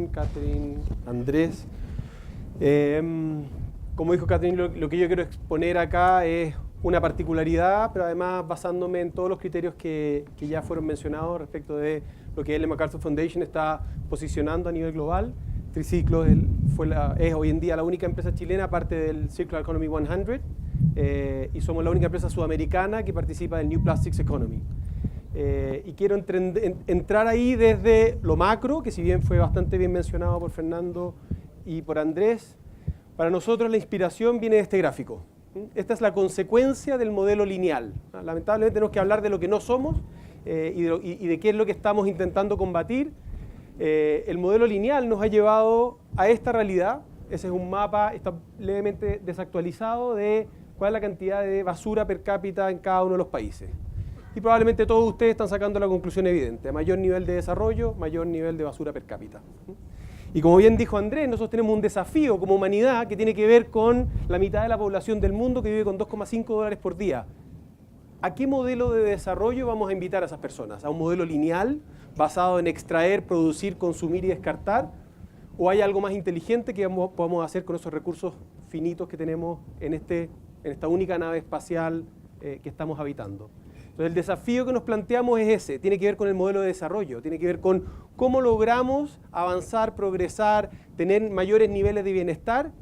Juan, Catherine, Andrés. Como dijo Catherine, lo que yo quiero exponer acá es una particularidad, pero además basándome en todos los criterios que ya fueron mencionados respecto de lo que Ellen MacArthur Foundation está posicionando a nivel global. Triciclo es hoy en día la única empresa chilena, aparte del Circular Economy 100, y somos la única empresa sudamericana que participa del New Plastics Economy. Y quiero entrar ahí desde lo macro, que si bien fue bastante bien mencionado por Fernando y por Andrés, para nosotros la inspiración viene de este gráfico. Esta es la consecuencia del modelo lineal. Lamentablemente tenemos que hablar de lo que no somos y de qué es lo que estamos intentando combatir. El modelo lineal nos ha llevado a esta realidad. Ese es un mapa, está levemente desactualizado, de cuál es la cantidad de basura per cápita en cada uno de los países. Y probablemente todos ustedes están sacando la conclusión evidente: a mayor nivel de desarrollo, mayor nivel de basura per cápita. Y como bien dijo Andrés, nosotros tenemos un desafío como humanidad que tiene que ver con la mitad de la población del mundo que vive con $2,5 por día. ¿A qué modelo de desarrollo vamos a invitar a esas personas? ¿A un modelo lineal basado en extraer, producir, consumir y descartar? ¿O hay algo más inteligente que podamos hacer con esos recursos finitos que tenemos en esta única nave espacial que estamos habitando? Entonces el desafío que nos planteamos es ese, tiene que ver con el modelo de desarrollo, tiene que ver con cómo logramos avanzar, progresar, tener mayores niveles de bienestar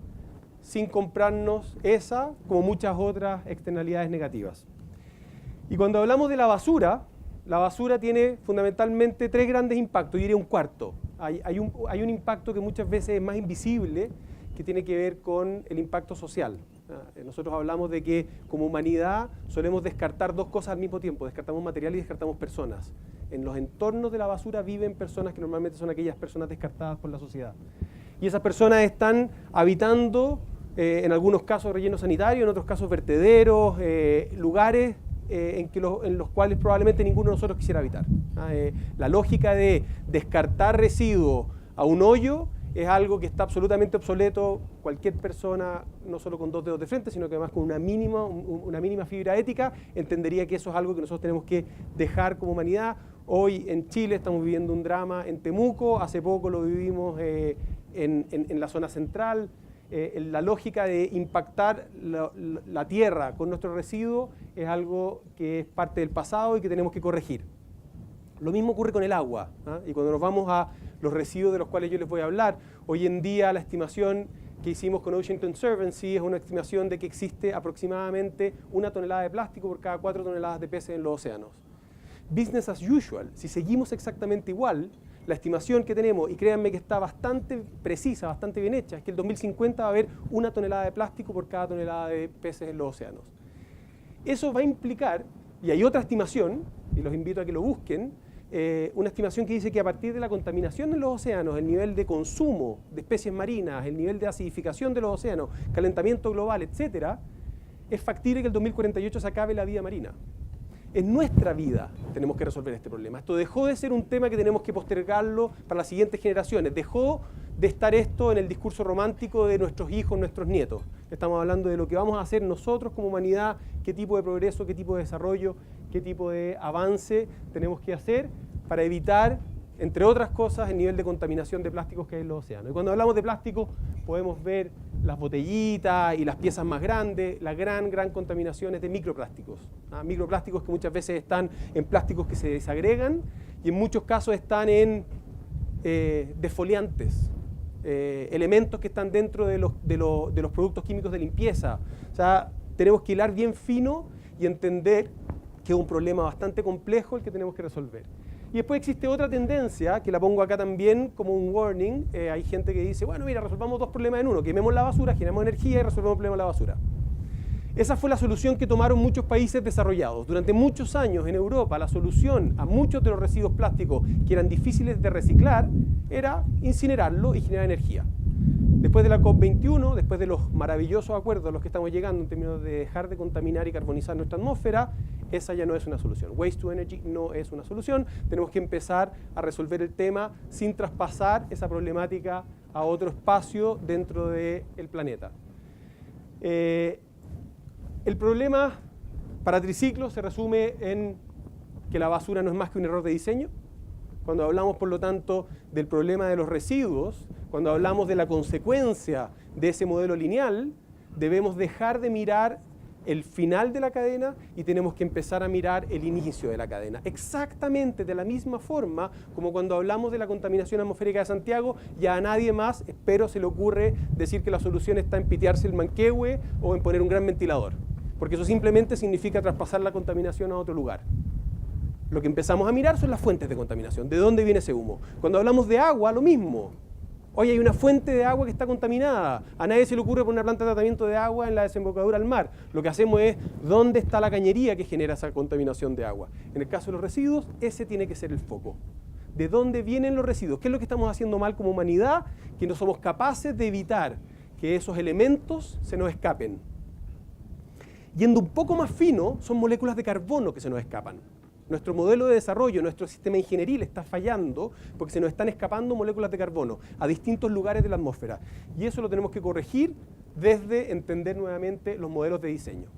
sin comprarnos esa como muchas otras externalidades negativas. Y cuando hablamos de la basura tiene fundamentalmente tres grandes impactos, yo diría un cuarto. Hay un impacto que muchas veces es más invisible, que tiene que ver con el impacto social. Nosotros hablamos de que como humanidad solemos descartar dos cosas al mismo tiempo, descartamos material y descartamos personas. En los entornos de la basura viven personas que normalmente son aquellas personas descartadas por la sociedad. Y esas personas están habitando, en algunos casos rellenos sanitarios, en otros casos vertederos, lugares en los cuales probablemente ninguno de nosotros quisiera habitar. La lógica de descartar residuos a un hoyo es algo que está absolutamente obsoleto. Cualquier persona, no solo con dos dedos de frente, sino que además con una mínima fibra ética, entendería que eso es algo que nosotros tenemos que dejar como humanidad. Hoy en Chile estamos viviendo un drama en Temuco, hace poco lo vivimos en la zona central. La lógica de impactar la tierra con nuestros residuos es algo que es parte del pasado y que tenemos que corregir. Lo mismo ocurre con el agua, y cuando nos vamos a los residuos de los cuales yo les voy a hablar, hoy en día la estimación que hicimos con Ocean Conservancy es una estimación de que existe aproximadamente 1 tonelada de plástico por cada 4 toneladas de peces en los océanos. Business as usual, si seguimos exactamente igual, la estimación que tenemos, y créanme que está bastante precisa, bastante bien hecha, es que el 2050 va a haber 1 tonelada de plástico por cada tonelada de peces en los océanos. Eso va a implicar, y hay otra estimación, y los invito a que lo busquen, una estimación que dice que a partir de la contaminación en los océanos, el nivel de consumo de especies marinas, el nivel de acidificación de los océanos, calentamiento global, etc., es factible que el 2048 se acabe la vida marina. En nuestra vida tenemos que resolver este problema. Esto dejó de ser un tema que tenemos que postergarlo para las siguientes generaciones. Dejó de estar esto en el discurso romántico de nuestros hijos, nuestros nietos. Estamos hablando de lo que vamos a hacer nosotros como humanidad, qué tipo de progreso, qué tipo de desarrollo, qué tipo de avance tenemos que hacer para evitar, entre otras cosas, el nivel de contaminación de plásticos que hay en los océanos. Y cuando hablamos de plástico podemos ver las botellitas y las piezas más grandes. La gran contaminación es de microplásticos. Microplásticos que muchas veces están en plásticos que se desagregan y en muchos casos están en desfoliantes, elementos que están dentro de los productos químicos de limpieza. O sea, tenemos que hilar bien fino y entender que es un problema bastante complejo el que tenemos que resolver. Y después existe otra tendencia, que la pongo acá también como un warning. Hay gente que dice, bueno, mira, resolvamos dos problemas en uno. Quememos la basura, generamos energía y resolvemos el problema de la basura. Esa fue la solución que tomaron muchos países desarrollados. Durante muchos años en Europa, la solución a muchos de los residuos plásticos que eran difíciles de reciclar era incinerarlo y generar energía. Después de la COP21, después de los maravillosos acuerdos a los que estamos llegando en términos de dejar de contaminar y carbonizar nuestra atmósfera, esa ya no es una solución. Waste to energy no es una solución. Tenemos que empezar a resolver el tema sin traspasar esa problemática a otro espacio dentro del planeta. El problema para Triciclo se resume en que la basura no es más que un error de diseño. cuando hablamos, por lo tanto, del problema de los residuos, cuando hablamos de la consecuencia de ese modelo lineal, debemos dejar de mirar el final de la cadena y tenemos que empezar a mirar el inicio de la cadena. Exactamente de la misma forma como cuando hablamos de la contaminación atmosférica de Santiago, ya a nadie más, espero, se le ocurre decir que la solución está en pitearse el Manquehue o en poner un gran ventilador, porque eso simplemente significa traspasar la contaminación a otro lugar. Lo que empezamos a mirar son las fuentes de contaminación, de dónde viene ese humo. Cuando hablamos de agua, lo mismo. Hoy hay una fuente de agua que está contaminada. A nadie se le ocurre poner una planta de tratamiento de agua en la desembocadura al mar. Lo que hacemos es, ¿dónde está la cañería que genera esa contaminación de agua? En el caso de los residuos, ese tiene que ser el foco. ¿De dónde vienen los residuos? ¿Qué es lo que estamos haciendo mal como humanidad? Que no somos capaces de evitar que esos elementos se nos escapen. Yendo un poco más fino, son moléculas de carbono que se nos escapan. Nuestro modelo de desarrollo, nuestro sistema ingenieril está fallando porque se nos están escapando moléculas de carbono a distintos lugares de la atmósfera. Y eso lo tenemos que corregir desde entender nuevamente los modelos de diseño.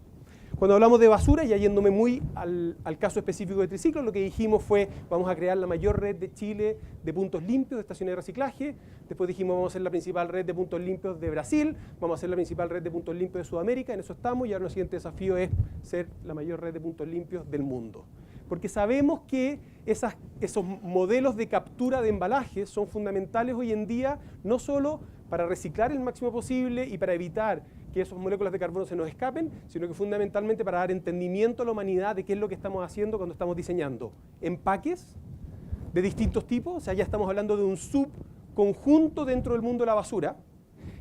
Cuando hablamos de basura, ya yéndome muy al caso específico de Triciclo, lo que dijimos fue, vamos a crear la mayor red de Chile de puntos limpios, de estaciones de reciclaje. Después dijimos, vamos a hacer la principal red de puntos limpios de Brasil, vamos a hacer la principal red de puntos limpios de Sudamérica, en eso estamos, y ahora el siguiente desafío es ser la mayor red de puntos limpios del mundo. Porque sabemos que esos modelos de captura de embalajes son fundamentales hoy en día, no solo para reciclar el máximo posible y para evitar que esas moléculas de carbono se nos escapen, sino que fundamentalmente para dar entendimiento a la humanidad de qué es lo que estamos haciendo cuando estamos diseñando empaques de distintos tipos. O sea, ya estamos hablando de un subconjunto dentro del mundo de la basura,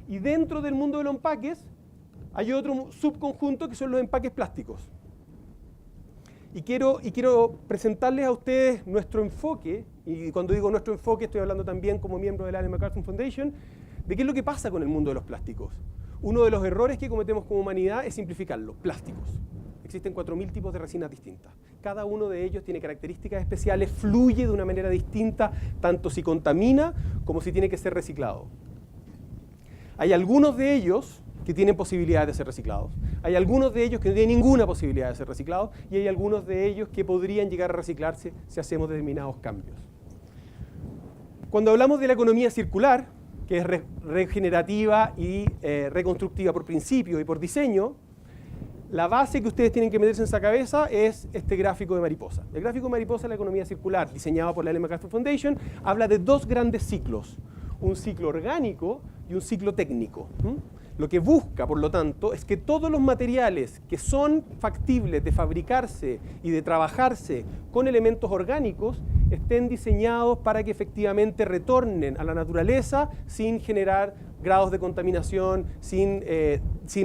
y dentro del mundo de los empaques hay otro subconjunto que son los empaques plásticos. Y quiero presentarles a ustedes nuestro enfoque, y cuando digo nuestro enfoque estoy hablando también como miembro de la Ellen MacArthur Foundation, de qué es lo que pasa con el mundo de los plásticos. Uno de los errores que cometemos como humanidad es simplificarlo. Plásticos. Existen 4.000 tipos de resinas distintas. Cada uno de ellos tiene características especiales, fluye de una manera distinta, tanto si contamina como si tiene que ser reciclado. Hay algunos de ellos que tienen posibilidades de ser reciclados. Hay algunos de ellos que no tienen ninguna posibilidad de ser reciclados, y hay algunos de ellos que podrían llegar a reciclarse si hacemos determinados cambios. Cuando hablamos de la economía circular, que es regenerativa y reconstructiva por principio y por diseño, la base que ustedes tienen que meterse en esa cabeza es este gráfico de mariposa. El gráfico de mariposa de la economía circular, diseñado por la Ellen MacArthur Foundation, habla de dos grandes ciclos, un ciclo orgánico y un ciclo técnico. Lo que busca, por lo tanto, es que todos los materiales que son factibles de fabricarse y de trabajarse con elementos orgánicos estén diseñados para que efectivamente retornen a la naturaleza sin generar grados de contaminación, sin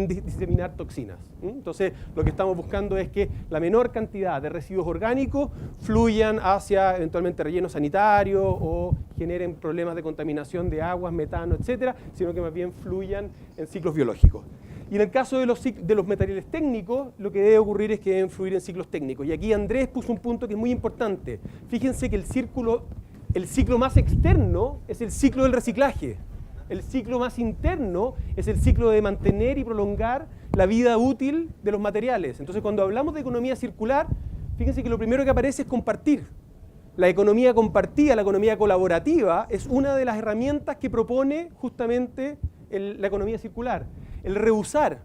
diseminar toxinas. Entonces, lo que estamos buscando es que la menor cantidad de residuos orgánicos fluyan hacia eventualmente relleno sanitario o generen problemas de contaminación de aguas, metano, etcétera, sino que más bien fluyan en ciclos biológicos. Y en el caso de los materiales técnicos, lo que debe ocurrir es que deben fluir en ciclos técnicos. Y aquí Andrés puso un punto que es muy importante. Fíjense que el ciclo más externo es el ciclo del reciclaje. El ciclo más interno es el ciclo de mantener y prolongar la vida útil de los materiales. Entonces, cuando hablamos de economía circular, fíjense que lo primero que aparece es compartir. La economía compartida, la economía colaborativa, es una de las herramientas que propone justamente la economía circular. El reusar.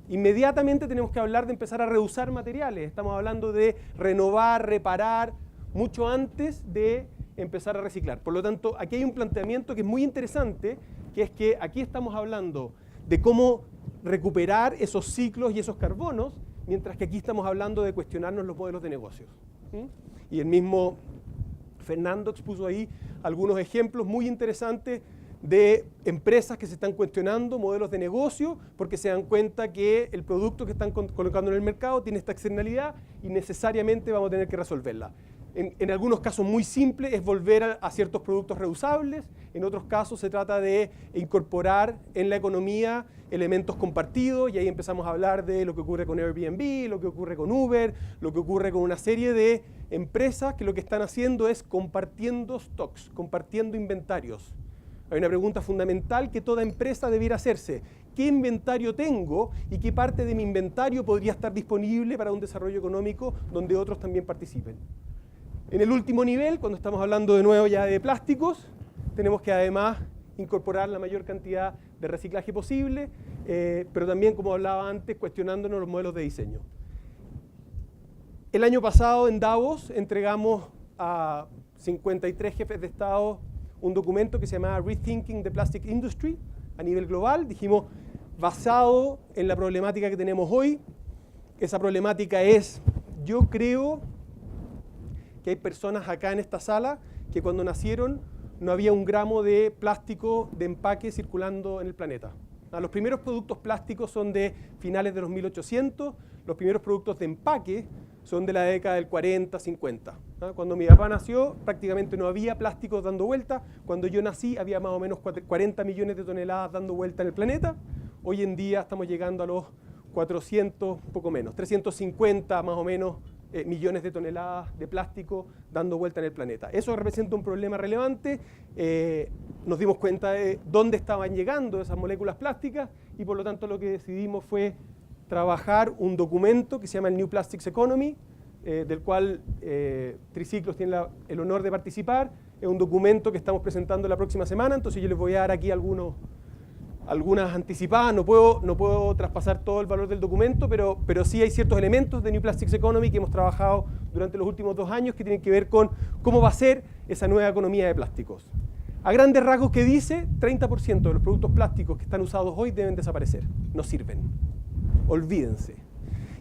Inmediatamente tenemos que hablar de empezar a reusar materiales. Estamos hablando de renovar, reparar, mucho antes de empezar a reciclar. Por lo tanto, aquí hay un planteamiento que es muy interesante, que es que aquí estamos hablando de cómo recuperar esos ciclos y esos carbonos, mientras que aquí estamos hablando de cuestionarnos los modelos de negocios. Y el mismo Fernando expuso ahí algunos ejemplos muy interesantes de empresas que se están cuestionando modelos de negocio porque se dan cuenta que el producto que están colocando en el mercado tiene esta externalidad y necesariamente vamos a tener que resolverla. En algunos casos muy simples es volver a ciertos productos reusables, en otros casos se trata de incorporar en la economía elementos compartidos, y ahí empezamos a hablar de lo que ocurre con Airbnb, lo que ocurre con Uber, lo que ocurre con una serie de empresas que lo que están haciendo es compartiendo stocks, compartiendo inventarios. Hay una pregunta fundamental que toda empresa debiera hacerse: ¿qué inventario tengo y qué parte de mi inventario podría estar disponible para un desarrollo económico donde otros también participen? En el último nivel, cuando estamos hablando de nuevo ya de plásticos, tenemos que además incorporar la mayor cantidad de reciclaje posible, pero también, como hablaba antes, cuestionándonos los modelos de diseño. El año pasado en Davos entregamos a 53 jefes de Estado un documento que se llamaba Rethinking the Plastic Industry a nivel global. Dijimos, basado en la problemática que tenemos hoy, esa problemática es, yo creo que hay personas acá en esta sala que cuando nacieron no había un gramo de plástico de empaque circulando en el planeta. Los primeros productos plásticos son de finales de los 1800, los primeros productos de empaque son de la década del 40, 50. Cuando mi papá nació, prácticamente no había plásticos dando vuelta. Cuando yo nací, había más o menos 40 millones de toneladas dando vuelta en el planeta. Hoy en día estamos llegando a los 400, poco menos, 350 más o menos millones de toneladas de plástico dando vuelta en el planeta. Eso representa un problema relevante. Nos dimos cuenta de dónde estaban llegando esas moléculas plásticas y por lo tanto lo que decidimos fue trabajar un documento que se llama el New Plastics Economy, del cual Triciclos tiene el honor de participar. Es un documento que estamos presentando la próxima semana, entonces yo les voy a dar aquí algunas anticipadas. No puedo traspasar todo el valor del documento, pero sí hay ciertos elementos de New Plastics Economy que hemos trabajado durante los últimos 2 años que tienen que ver con cómo va a ser esa nueva economía de plásticos. A grandes rasgos, ¿qué dice? 30% de los productos plásticos que están usados hoy deben desaparecer, no sirven. Olvídense.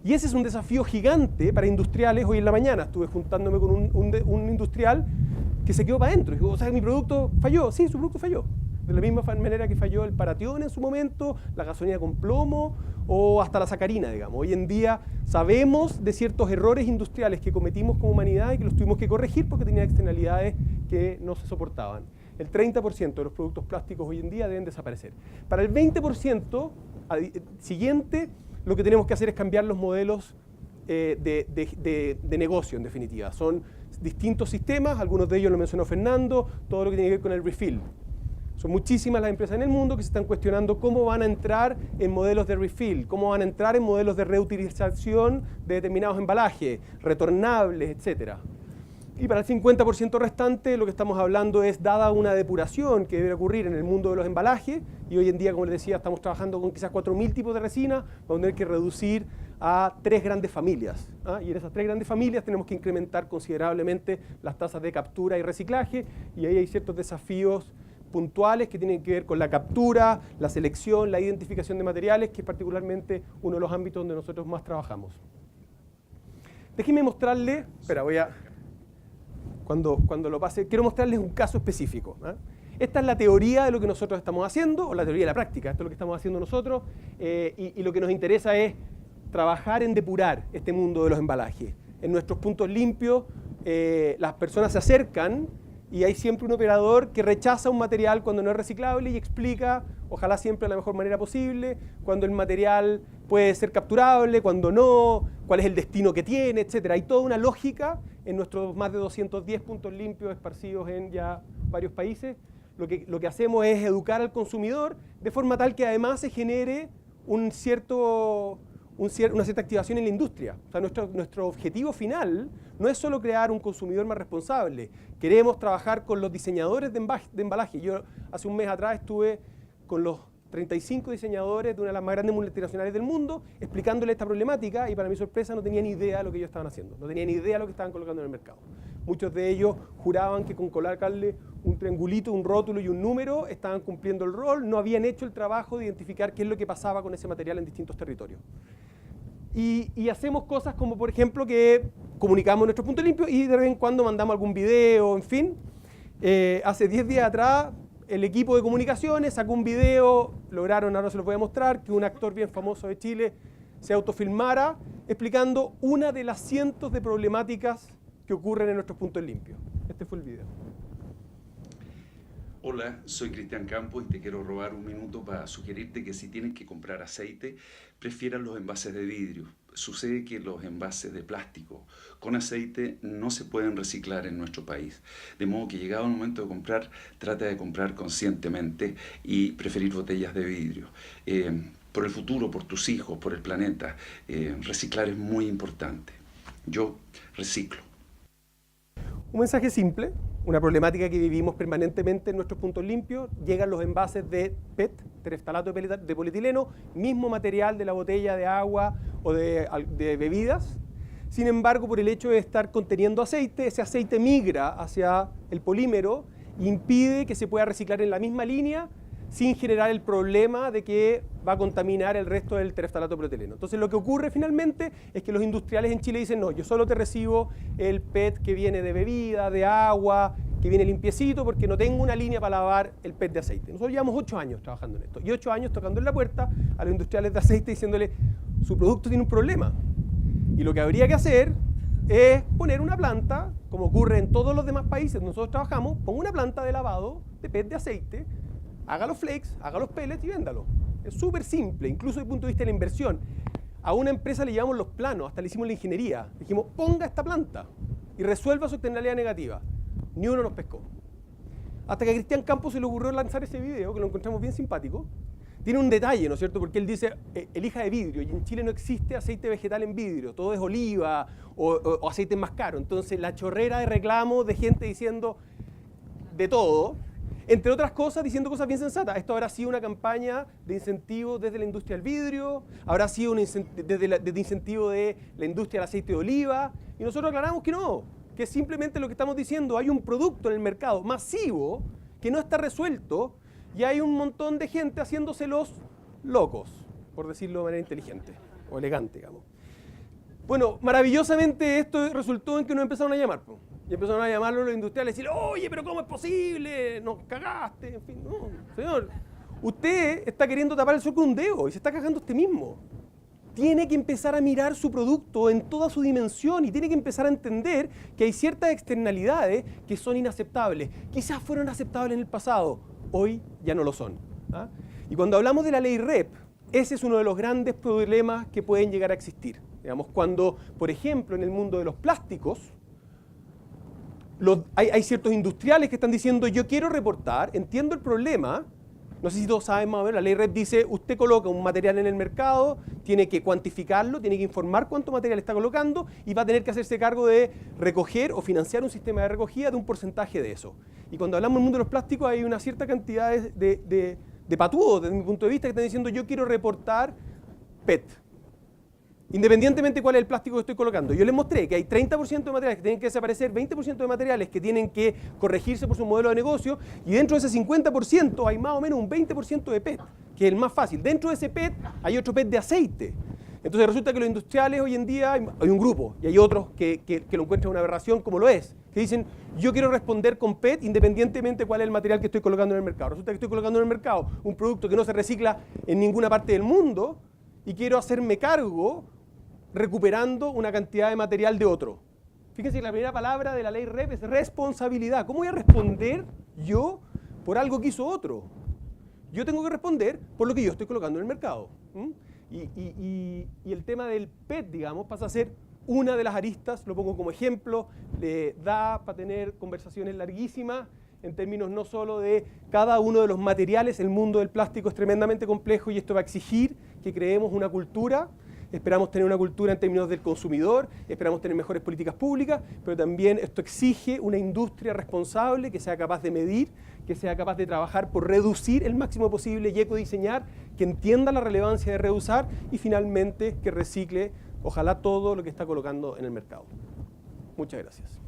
Y ese es un desafío gigante para industriales. Hoy en la mañana estuve juntándome con un industrial que se quedó para adentro. Dijo, o sea, mi producto falló. Sí, su producto falló. De la misma manera que falló el paratión en su momento, la gasolina con plomo o hasta la sacarina, digamos. Hoy en día sabemos de ciertos errores industriales que cometimos como humanidad y que los tuvimos que corregir porque tenían externalidades que no se soportaban. El 30% de los productos plásticos hoy en día deben desaparecer. Para el 20% siguiente, lo que tenemos que hacer es cambiar los modelos de negocio, en definitiva. Son distintos sistemas, algunos de ellos lo mencionó Fernando, todo lo que tiene que ver con el refill. Son muchísimas las empresas en el mundo que se están cuestionando cómo van a entrar en modelos de refill, cómo van a entrar en modelos de reutilización de determinados embalajes, retornables, etc. Y para el 50% restante, lo que estamos hablando es, dada una depuración que debe ocurrir en el mundo de los embalajes, y hoy en día, como les decía, estamos trabajando con quizás 4.000 tipos de resina, vamos a tener que reducir a 3 grandes familias. Y en esas 3 grandes familias tenemos que incrementar considerablemente las tasas de captura y reciclaje, y ahí hay ciertos desafíos puntuales que tienen que ver con la captura, la selección, la identificación de materiales, que es particularmente uno de los ámbitos donde nosotros más trabajamos. Déjenme mostrarles, cuando lo pase, quiero mostrarles un caso específico. Esta es la teoría de lo que nosotros estamos haciendo, o la teoría de la práctica, esto es lo que estamos haciendo nosotros, y lo que nos interesa es trabajar en depurar este mundo de los embalajes. En nuestros puntos limpios, las personas se acercan y hay siempre un operador que rechaza un material cuando no es reciclable y explica, ojalá siempre de la mejor manera posible, cuando el material puede ser capturable, cuando no, cuál es el destino que tiene, etc. Hay toda una lógica en nuestros más de 210 puntos limpios esparcidos en ya varios países. Lo que hacemos es educar al consumidor de forma tal que además se genere una cierta activación en la industria. O sea, nuestro objetivo final no es solo crear un consumidor más responsable. Queremos trabajar con los diseñadores de embalaje. Yo hace un mes atrás estuve con los 35 diseñadores de una de las más grandes multinacionales del mundo explicándoles esta problemática y para mi sorpresa no tenían ni idea de lo que ellos estaban haciendo. No tenían ni idea de lo que estaban colocando en el mercado. Muchos de ellos juraban que con colocarle un triangulito, un rótulo y un número estaban cumpliendo el rol, no habían hecho el trabajo de identificar qué es lo que pasaba con ese material en distintos territorios. Y hacemos cosas como, por ejemplo, que comunicamos nuestros puntos limpios y de vez en cuando mandamos algún video, en fin. Hace 10 días atrás, el equipo de comunicaciones sacó un video, lograron, ahora se los voy a mostrar, que un actor bien famoso de Chile se autofilmara explicando una de las cientos de problemáticas que ocurren en nuestros puntos limpios. Este fue el video. Hola, soy Cristian Campos y te quiero robar un minuto para sugerirte que si tienes que comprar aceite, prefieras los envases de vidrio. Sucede que los envases de plástico con aceite no se pueden reciclar en nuestro país. De modo que llegado el momento de comprar, trata de comprar conscientemente y preferir botellas de vidrio. Por el futuro, por tus hijos, por el planeta, reciclar es muy importante. Yo reciclo. Un mensaje simple, una problemática que vivimos permanentemente en nuestros puntos limpios. Llegan los envases de PET, tereftalato de polietileno, mismo material de la botella de agua o de bebidas. Sin embargo, por el hecho de estar conteniendo aceite, ese aceite migra hacia el polímero e impide que se pueda reciclar en la misma línea sin generar el problema de que va a contaminar el resto del tereftalato de polietileno. Entonces lo que ocurre finalmente es que los industriales en Chile dicen, no, yo solo te recibo el PET que viene de bebida, de agua, que viene limpiecito, porque no tengo una línea para lavar el PET de aceite. Nosotros llevamos 8 años trabajando en esto, y 8 años tocando en la puerta a los industriales de aceite diciéndole, su producto tiene un problema, y lo que habría que hacer es poner una planta, como ocurre en todos los demás países donde nosotros trabajamos, ponga una planta de lavado de PET de aceite, haga los flakes, haga los pellets y véndalo. Es súper simple, incluso desde el punto de vista de la inversión. A una empresa le llevamos los planos, hasta le hicimos la ingeniería. Le dijimos, ponga esta planta y resuelva su externalidad negativa. Ni uno nos pescó. Hasta que a Cristian Campos se le ocurrió lanzar ese video, que lo encontramos bien simpático. Tiene un detalle, ¿no es cierto? Porque él dice, elija de vidrio, y en Chile no existe aceite vegetal en vidrio, todo es oliva o aceite más caro. Entonces la chorrera de reclamos de gente diciendo de todo, entre otras cosas, diciendo cosas bien sensatas. Esto habrá sido una campaña de incentivo desde la industria del vidrio, habrá sido desde incentivo de la industria del aceite de oliva, y nosotros aclaramos que no, que simplemente lo que estamos diciendo, hay un producto en el mercado masivo que no está resuelto y hay un montón de gente haciéndose los locos, por decirlo de manera inteligente o elegante, digamos. Bueno, maravillosamente esto resultó en que nos empezaron a llamar, pues. Y empezaron a llamarlo los industriales y decirle, oye, pero ¿cómo es posible? Nos cagaste, en fin, no, señor. Usted está queriendo tapar el sol con un dedo y se está cagando usted mismo. Tiene que empezar a mirar su producto en toda su dimensión y tiene que empezar a entender que hay ciertas externalidades que son inaceptables. Quizás fueron aceptables en el pasado, hoy ya no lo son. ¿Ah? Y cuando hablamos de la ley REP, ese es uno de los grandes problemas que pueden llegar a existir. Digamos, cuando, por ejemplo, en el mundo de los plásticos, hay ciertos industriales que están diciendo, yo quiero reportar, entiendo el problema, no sé si todos saben más o menos, la ley REP dice, usted coloca un material en el mercado, tiene que cuantificarlo, tiene que informar cuánto material está colocando y va a tener que hacerse cargo de recoger o financiar un sistema de recogida de un porcentaje de eso. Y cuando hablamos del mundo de los plásticos hay una cierta cantidad de patudos, desde mi punto de vista, que están diciendo, yo quiero reportar PET. Independientemente de cuál es el plástico que estoy colocando. Yo les mostré que hay 30% de materiales que tienen que desaparecer, 20% de materiales que tienen que corregirse por su modelo de negocio, y dentro de ese 50% hay más o menos un 20% de PET, que es el más fácil. Dentro de ese PET hay otro PET de aceite. Entonces resulta que los industriales hoy en día, hay un grupo, y hay otros que lo encuentran una aberración como lo es, que dicen, yo quiero responder con PET independientemente de cuál es el material que estoy colocando en el mercado. Resulta que estoy colocando en el mercado un producto que no se recicla en ninguna parte del mundo, y quiero hacerme cargo recuperando una cantidad de material de otro. Fíjense que la primera palabra de la ley REP es responsabilidad. ¿Cómo voy a responder yo por algo que hizo otro? Yo tengo que responder por lo que yo estoy colocando en el mercado. Y el tema del PET, digamos, pasa a ser una de las aristas, lo pongo como ejemplo, le da para tener conversaciones larguísimas en términos no solo de cada uno de los materiales. El mundo del plástico es tremendamente complejo y esto va a exigir que creemos una cultura. Esperamos tener una cultura en términos del consumidor, esperamos tener mejores políticas públicas, pero también esto exige una industria responsable que sea capaz de medir, que sea capaz de trabajar por reducir el máximo posible y ecodiseñar, que entienda la relevancia de reusar y finalmente que recicle, ojalá, todo lo que está colocando en el mercado. Muchas gracias.